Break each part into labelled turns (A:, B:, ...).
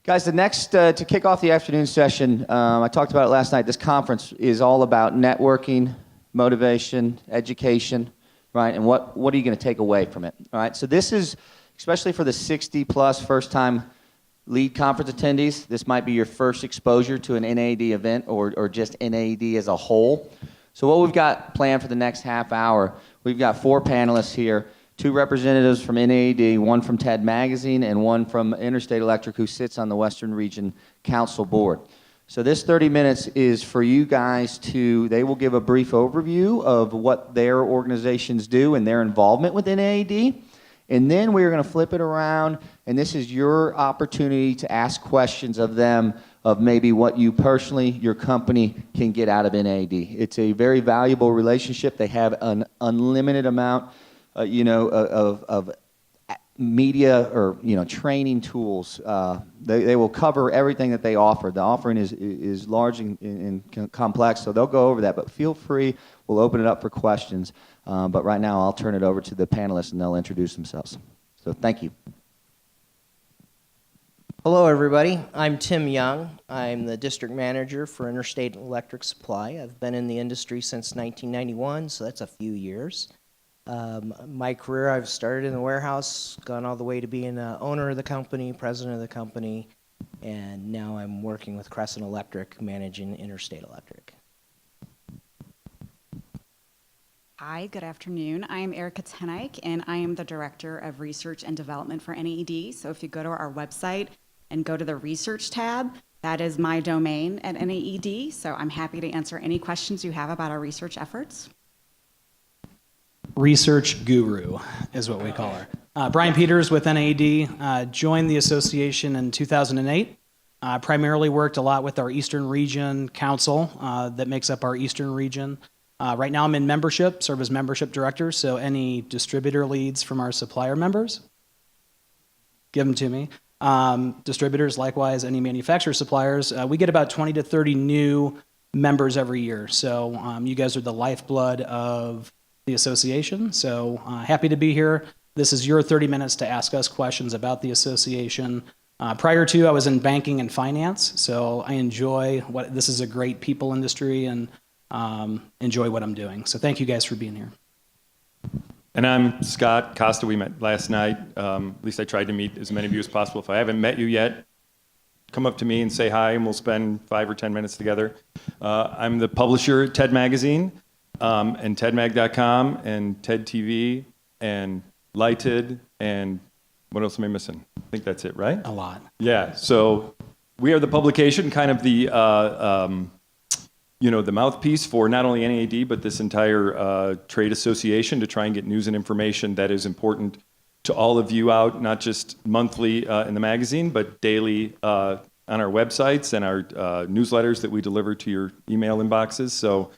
A: Guys, the next, to kick off the afternoon session, I talked about it last night, this conference is all about networking, motivation, education, right? And what are you going to take away from it, all right? So this is, especially for the 60-plus first-time LEAD conference attendees, this might be your first exposure to an NAED event or just NAED as a whole. So what we've got planned for the next half hour, we've got 4 panelists here, 2 representatives from NAED, one from TED Magazine and one from Interstate Electric who sits on the Western Region Council Board. So this 30 minutes is for you guys they will give a brief overview of what their organizations do and their involvement with NAED. And then we're going to flip it around, and this is your opportunity to ask questions of them of maybe what you personally, your company, can get out of NAED. It's a very valuable relationship. They have an unlimited amount, of media or training tools. They will cover everything that they offer. The offering is large and complex, so they'll go over that. But feel free. We'll open it up for questions. But right now, I'll turn it over to the panelists, and they'll introduce themselves. So thank you.
B: Hello, everybody. I'm Tim Young. I'm the district manager for Interstate Electric Supply. I've been in the industry since 1991, so that's a few years. My career, I've started in the warehouse, gone all the way to being an owner of the company, president of the company, and now I'm working with Crescent Electric, managing Interstate Electric.
C: Hi, good afternoon. I am Erika Stephan, and I am the Director of Research and Development for NAED. So if you go to our website and go to the Research tab, that is my domain at NAED. So I'm happy to answer any questions you have about our research efforts.
D: Research guru is what we call her. Brian Peters with NAED, joined the association in 2008. Primarily worked a lot with our Eastern Region Council that makes up our Eastern Region. Right now I'm in membership, serve as membership director, so any distributor leads from our supplier members, give them to me. Distributors, likewise, any manufacturer suppliers. We get about 20 to 30 new members every year, so you guys are the lifeblood of the association, so happy to be here. This is your 30 minutes to ask us questions about the association. Prior to, I was in banking and finance, so I enjoy this is a great people industry and enjoy what I'm doing. So thank you guys for being here.
E: And I'm Scott Kosta. We met last night. At least I tried to meet as many of you as possible. If I haven't met you yet, come up to me and say hi, and we'll spend 5 or 10 minutes together. I'm the publisher at TED Magazine, and TEDmag.com, and TED TV, and Lighted, and what else am I missing? I think that's it, right?
D: A lot.
E: Yeah, so we are the publication, kind of the the mouthpiece for not only NAED, but this entire trade association to try and get news and information that is important to all of you out, not just monthly in the magazine, but daily on our websites and our newsletters that we deliver to your email inboxes. So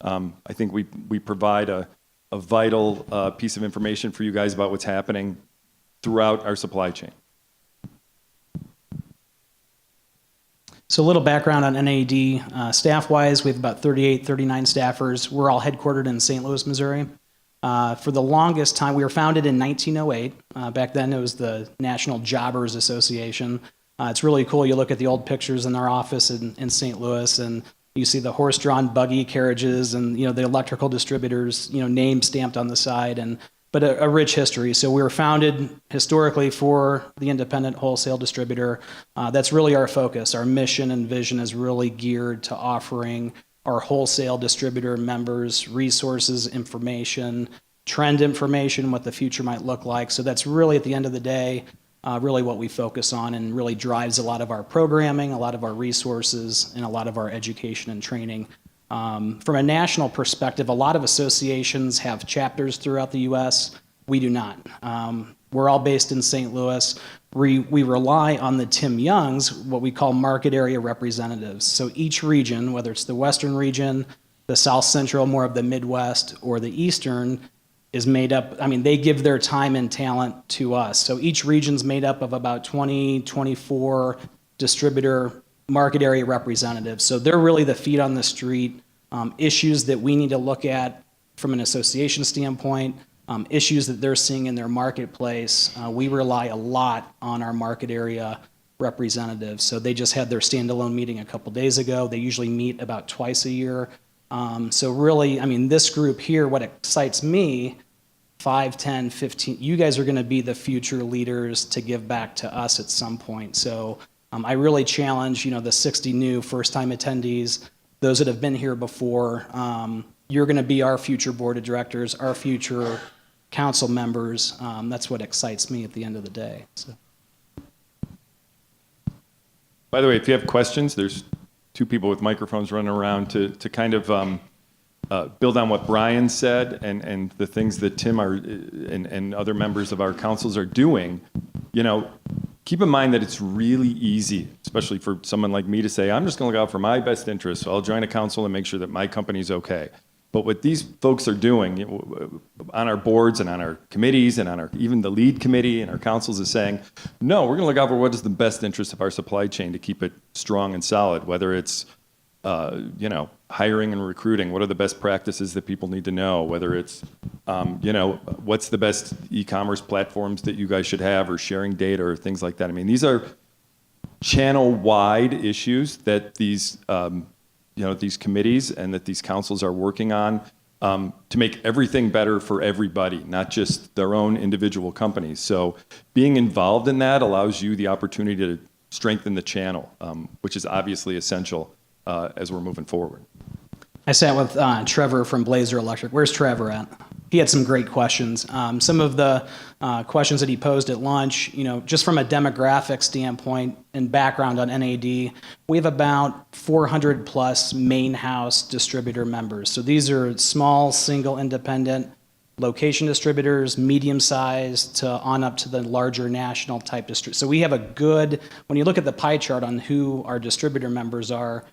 E: I think we provide a vital piece of information for you guys about what's happening throughout our supply chain.
D: So a little background on NAED. Staff-wise, we have about 38, 39 staffers. We're all headquartered in St. Louis, Missouri. For the longest time, we were founded in 1908. Back then, it was the National Jobbers Association. It's really cool. You look at the old pictures in our office in St. Louis, and you see the horse-drawn buggy carriages and the electrical distributors, name stamped on the side, but a rich history. So we were founded historically for the independent wholesale distributor. That's really our focus. Our mission and vision is really geared to offering our wholesale distributor members resources, information, trend information, what the future might look like. So that's really, at the end of the day, really what we focus on, and really drives a lot of our programming, a lot of our resources, and a lot of our education and training. From a national perspective, a lot of associations have chapters throughout the U.S. We do not. We're all based in St. Louis. We rely on the Tim Youngs, what we call market area representatives. So each region, whether it's the Western region, the South Central, more of the Midwest, or the Eastern, is made up, they give their time and talent to us. So each region's made up of about 20, 24 distributor market area representatives. So they're really the feet on the street, issues that we need to look at from an association standpoint, issues that they're seeing in their marketplace. We rely a lot on our market area representatives. So they just had their standalone meeting a couple days ago. They usually meet about twice a year. So really, I mean, this group here, what excites me, 5, 10, 15, you guys are going to be the future leaders to give back to us at some point. So I really challenge, the 60 new first-time attendees, those that have been here before. You're going to be our future board of directors, our future council members. That's what excites me at the end of the day. So.
E: By the way, if you have questions, there's 2 people with microphones running around to kind of build on what Brian said and the things that Tim and other members of our councils are doing. Keep in mind that it's really easy, especially for someone like me, to say, I'm just going to look out for my best interests, so I'll join a council and make sure that my company's okay. But what these folks are doing on our boards and on our committees and on even the lead committee and our councils is saying, no, we're going to look out for what is the best interest of our supply chain to keep it strong and solid, whether it's hiring and recruiting. What are the best practices that people need to know? Whether it's, what's the best e-commerce platforms that you guys should have, or sharing data or things like that. I mean, these are channel-wide issues that these committees and that these councils are working on to make everything better for everybody, not just their own individual companies. So being involved in that allows you the opportunity to strengthen the channel, which is obviously essential as we're moving forward.
D: I sat with Trevor from Blazer Electric. Where's Trevor at? He had some great questions. Some of the questions that he posed at lunch, just from a demographic standpoint and background on NAED, we have about 400 plus main house distributor members. So these are small, single, independent location distributors, medium-sized to on up to the larger national type distributors. So we have when you look at the pie chart on who our distributor members are,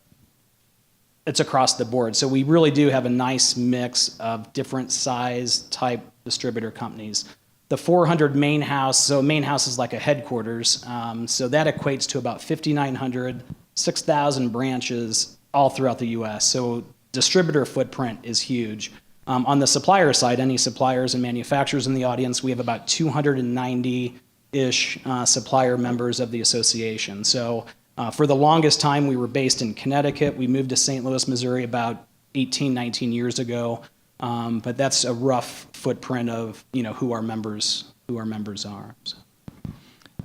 D: it's across the board. So we really do have a nice mix of different size type distributor companies. The 400 main house, so main house is like a headquarters. So that equates to about 5,900, 6,000 branches all throughout the US. So distributor footprint is huge. On the supplier side, any suppliers and manufacturers in the audience, we have about 290-ish supplier members of the association. So for the longest time, we were based in Connecticut. We moved to St. Louis, Missouri about 18, 19 years ago. But that's a rough footprint of who our members are. So.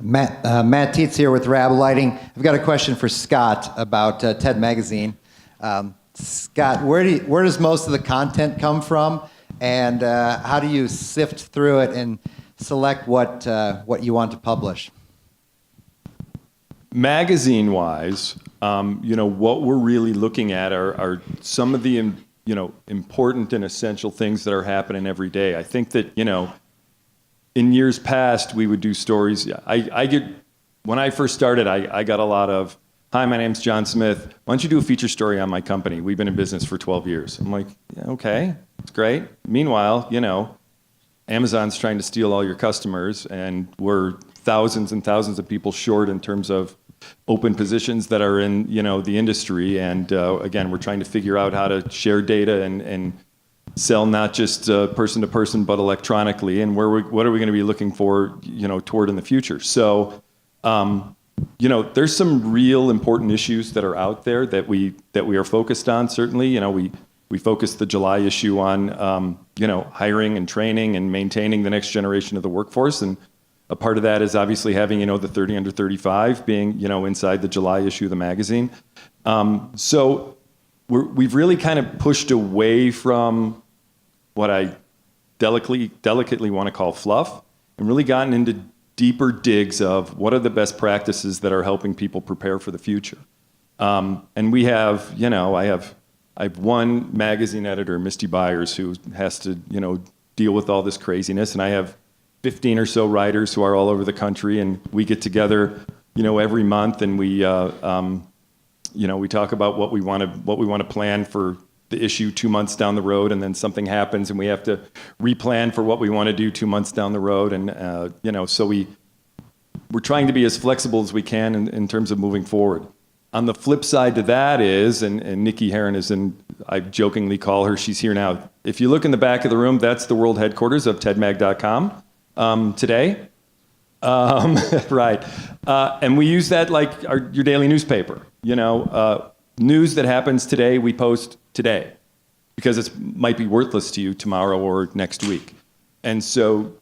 F: Matt Tietz here with Rab Lighting. I've got a question for Scott about TED Magazine. Scott, where does most of the content come from, and how do you sift through it and select what you want to publish?
E: Magazine-wise, what we're really looking at are some of the important and essential things that are happening every day. I think that in years past we would do stories. When I first started, I got a lot of, "Hi, my name's John Smith. Why don't you do a feature story on my company? We've been in business for 12 years." I'm like, yeah, okay, it's great. Meanwhile, Amazon's trying to steal all your customers, and we're thousands and thousands of people short in terms of open positions that are in the industry. And again, we're trying to figure out how to share data and sell not just person to person, but electronically. And what are we going to be looking for toward in the future? So there's some real important issues that are out there that we are focused on. Certainly, we focused the July issue on hiring and training and maintaining the next generation of the workforce, and a part of that is obviously having the 30 under 35 being inside the July issue of the magazine. So we've really kind of pushed away from what I delicately want to call fluff, and really gotten into deeper digs of what are the best practices that are helping people prepare for the future. And we have, I have one magazine editor, Misty Byers, who has to, deal with all this craziness, and I have 15 or so writers who are all over the country, and we get together, every month, and we talk about what we want to plan for the issue 2 months down the road, and then something happens, and we have to replan for what we want to do 2 months down the road, and so we're trying to be as flexible as we can in terms of moving forward. On the flip side to that is, and Nikki Herron is in, I jokingly call her, she's here now. If you look in the back of the room, that's the world headquarters of tedmag.com. Today, Right. And we use that like your daily newspaper. News that happens today, we post today because it might be worthless to you tomorrow or next week. And so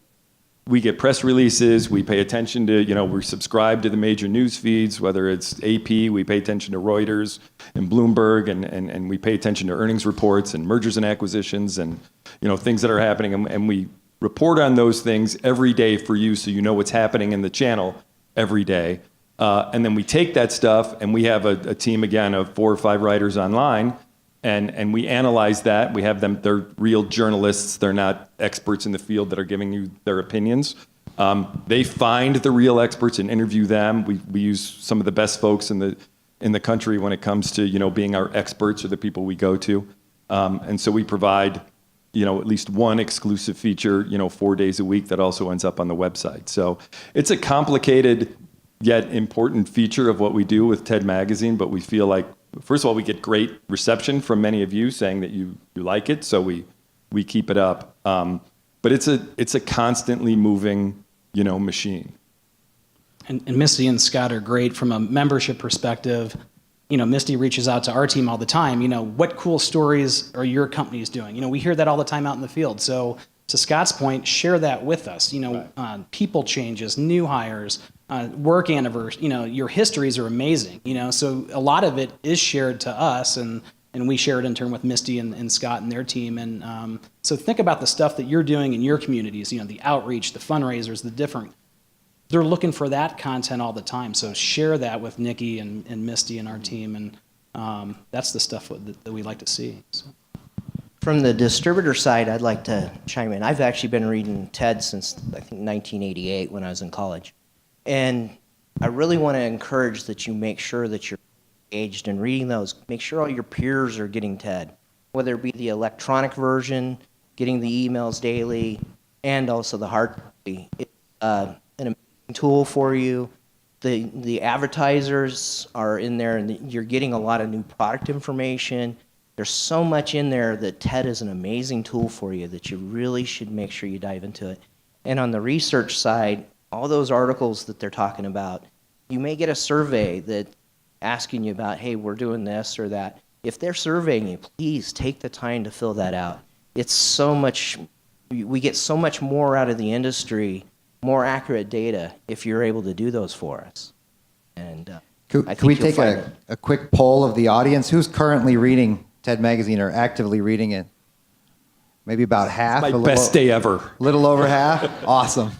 E: we get press releases, we pay attention to, we subscribe to the major news feeds, whether it's AP, we pay attention to Reuters and Bloomberg, and we pay attention to earnings reports and mergers and acquisitions and, things that are happening. And we report on those things every day for you so you know what's happening in the channel every day. And then we take that stuff and we have a team, again, of 4 or 5 writers online, and we analyze that. We have them, they're real journalists. They're not experts in the field that are giving you their opinions. They find the real experts and interview them. We use some of the best folks in the country when it comes to, being our experts or the people we go to. And so we provide, at least one exclusive feature, 4 days a week that also ends up on the website. So it's a complicated yet important feature of what we do with TED Magazine, but we feel like, first of all, we get great reception from many of you saying that you like it, so we keep it up. But it's a constantly moving, machine.
D: And Misty and Scott are great from a membership perspective. Misty reaches out to our team all the time. What cool stories are your companies doing? We hear that all the time out in the field. So to Scott's point, share that with us. Right. People changes, new hires, work anniversary. Your histories are amazing. So a lot of it is shared to us, and we share it in turn with Misty and Scott and their team. And so think about the stuff that you're doing in your communities. The outreach, the fundraisers, the different. They're looking for that content all the time. So share that with Nikki and Misty and our team, and that's the stuff that we like to see. So.
B: From the distributor side, I'd like to chime in. I've actually been reading TED since, I think, 1988 when I was in college. And I really want to encourage that you make sure that you're engaged in reading those. Make sure all your peers are getting TED, whether it be the electronic version, getting the emails daily, and also the hard copy. It's an amazing tool for you. The advertisers are in there, and you're getting a lot of new product information. There's so much in there that TED is an amazing tool for you that you really should make sure you dive into it. And on the research side, all those articles that they're talking about, you may get a survey that asking you about, hey, we're doing this or that. If they're surveying you, please take the time to fill that out. It's so much, we get so much more out of the industry, more accurate data if you're able to do those for us. And
F: Could we take a quick poll of the audience? Who's currently reading TED Magazine or actively reading it? Maybe about half?
E: My best day ever.
F: A little over half? Awesome.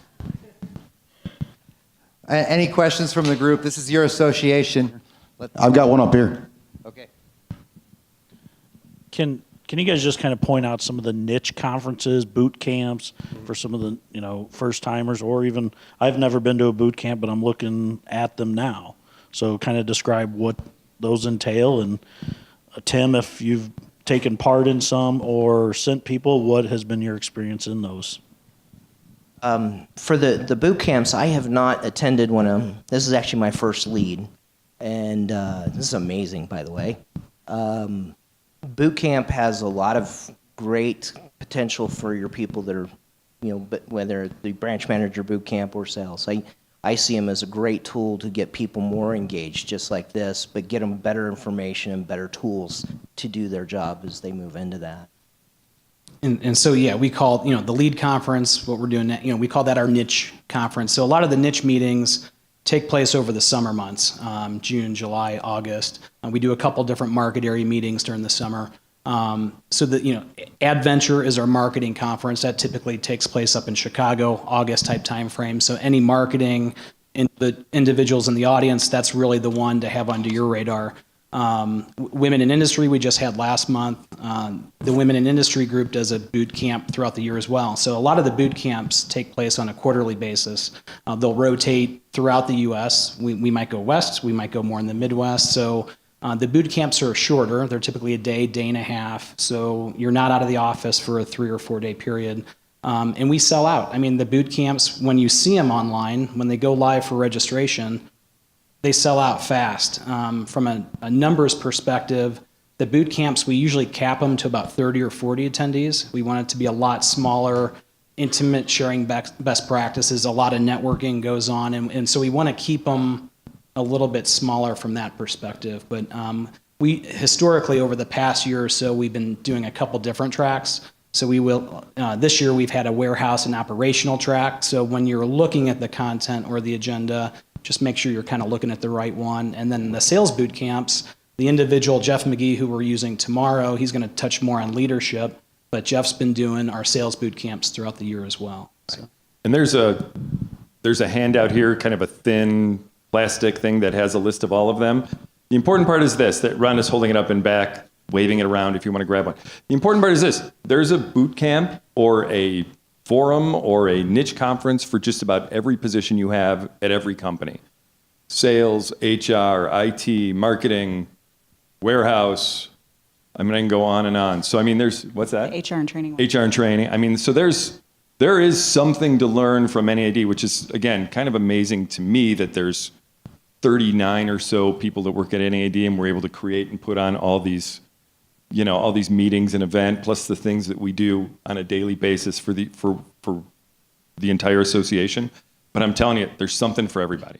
F: Any questions from the group? This is your association.
G: I've got one up here.
F: Okay.
H: Can you guys just kind of point out some of the niche conferences, boot camps for some of the first timers, or even I've never been to a boot camp, but I'm looking at them now. So kind of describe what those entail, and Tim, if you've taken part in some or sent people, what has been your experience in those?
B: For the boot camps, I have not attended one of them. This is actually my first lead, and this is amazing, by the way. Boot camp has a lot of great potential for your people that are, but whether the branch manager boot camp or sales. I see them as a great tool to get people more engaged, just like this, but get them better information and better tools to do their job as they move into that.
D: And so, yeah, we call, the lead conference, what we're doing, we call that our niche conference. So a lot of the niche meetings take place over the summer months, June, July, August. We do a couple different market area meetings during the summer. So that, Adventure is our marketing conference. That typically takes place up in Chicago, August type time frame. So any marketing individuals in the audience, that's really the one to have under your radar. Women in Industry we just had last month. The Women in Industry group does a boot camp throughout the year as well. So a lot of the boot camps take place on a quarterly basis. They'll rotate throughout the U.S. We might go west, we might go more in the Midwest. So the boot camps are shorter. They're typically a day, day and a half. So you're not out of the office for a 3 or 4 day period. And we sell out. I mean, the boot camps, when you see them online, when they go live for registration, they sell out fast. From a numbers perspective, the boot camps, we usually cap them to about 30 or 40 attendees. We want it to be a lot smaller, intimate sharing best practices. A lot of networking goes on, and so we want to keep them a little bit smaller from that perspective. But we historically, over the past year or so, we've been doing a couple different tracks. So we will, this year we've had a warehouse and operational track. So when you're looking at the content or the agenda, just make sure you're kind of looking at the right one. And then the sales boot camps, the individual, Jeff McGee, who we're using tomorrow, he's going to touch more on leadership, but Jeff's been doing our sales boot camps throughout the year as well. So.
E: And there's a handout here, kind of a thin plastic thing that has a list of all of them. The important part is this, that Ron is holding it up and back, waving it around if you want to grab one. The important part is this, there's a boot camp or a forum or a niche conference for just about every position you have at every company. Sales, HR, IT, marketing, warehouse, I mean, I can go on and on. So, I mean, there's, what's that?
C: HR and training.
E: HR and training. I mean, so there is something to learn from NAED, which is, again, kind of amazing to me that there's 39 or so people that work at NAED and we're able to create and put on all these, all these meetings and event, plus the things that we do on a daily basis for the entire association. But I'm telling you, there's something for everybody.